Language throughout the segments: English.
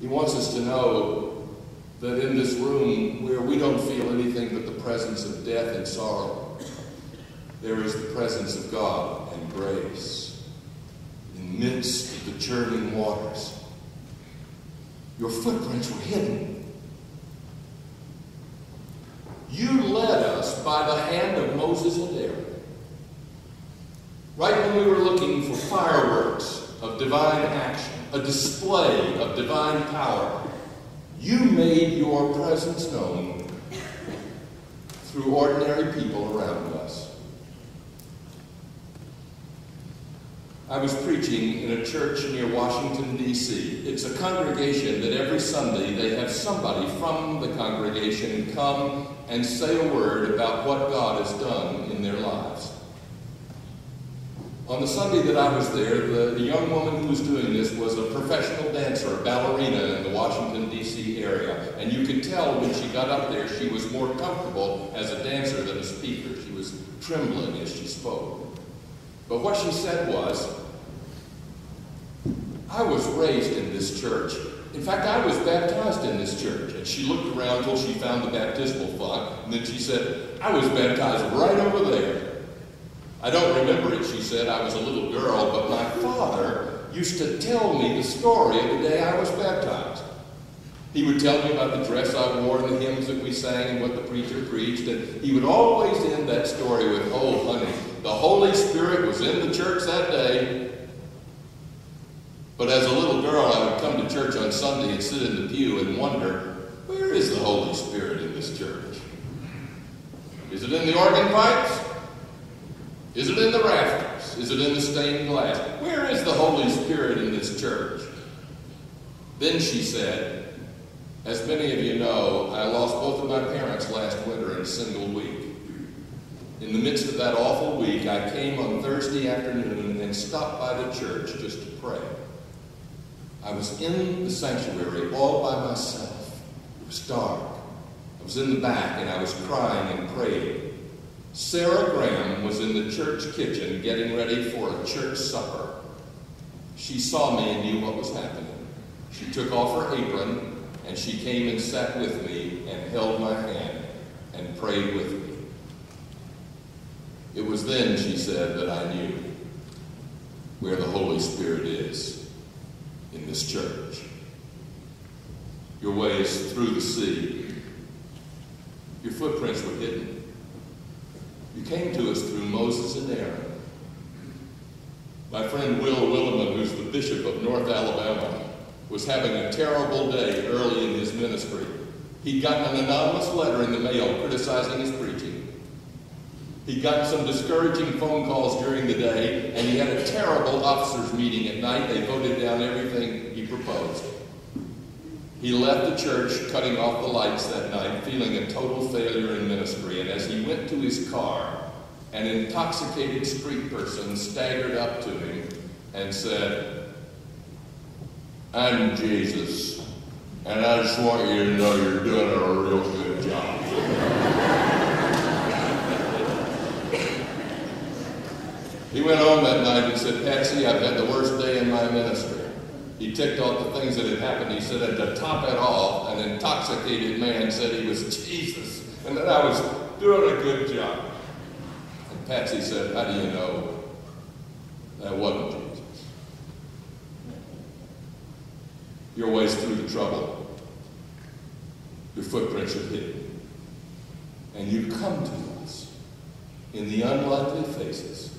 He wants us to know that in this room where we don't feel anything but the presence of death and sorrow, there is the presence of God and grace in the midst of the churning waters. Your footprints were hidden. You led us by the hand of Moses and Aaron. Right when we were looking for fireworks of divine action, a display of divine power, you made your presence known through ordinary people around us. I was preaching in a church near Washington, D.C. It's a congregation that every Sunday they have somebody from the congregation come and say a word about what God has done in their lives. On the Sunday that I was there, the young woman who was doing this was a professional dancer, a ballerina in the Washington, D.C. area. And you could tell when she got up there she was more comfortable as a dancer than a speaker. She was trembling as she spoke. But what she said was, I was raised in this church. In fact, I was baptized in this church. And she looked around till she found the baptismal font, and then she said, I was baptized right over there. I don't remember it, she said. I was a little girl, but my father used to tell me the story of the day I was baptized. He would tell me about the dress I wore and the hymns that we sang and what the preacher preached, and he would always end that story with, oh, honey, the Holy Spirit was in the church that day. But as a little girl, I would come to church on Sunday and sit in the pew and wonder, where is the Holy Spirit in this church? Is it in the organ pipes? Is it in the rafters? Is it in the stained glass? Where is the Holy Spirit in this church? Then she said, as many of you know, I lost both of my parents last winter in a single week. In the midst of that awful week, I came on Thursday afternoon and stopped by the church just to pray. I was in the sanctuary all by myself. It was dark. I was in the back and I was crying and praying. Sarah Graham was in the church kitchen getting ready for a church supper. She saw me and knew what was happening. She took off her apron and she came and sat with me and held my hand and prayed with me. It was then, she said, that I knew where the Holy Spirit is in this church. Your way is through the sea. Your footprints were hidden. You came to us through Moses and Aaron. My friend Will Williman, who's the bishop of North Alabama, was having a terrible day early in his ministry. He'd gotten an anonymous letter in the mail criticizing his preaching. He'd gotten some discouraging phone calls during the day, and he had a terrible officers' meeting at night. They voted down everything he proposed. He left the church, cutting off the lights that night, feeling a total failure in ministry. And as he went to his car, an intoxicated street person staggered up to him and said, I'm Jesus, and I just want you to know you're doing a real good job. He went home that night and said, Patsy, I've had the worst day in my ministry. He ticked off the things that had happened. He said, and to top it all, an intoxicated man said he was Jesus, and that I was doing a good job. And Patsy said, how do you know that wasn't Jesus? Your way's through the trouble. Your footprints are hidden. And you come to us in the unlikely faces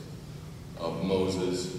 of Moses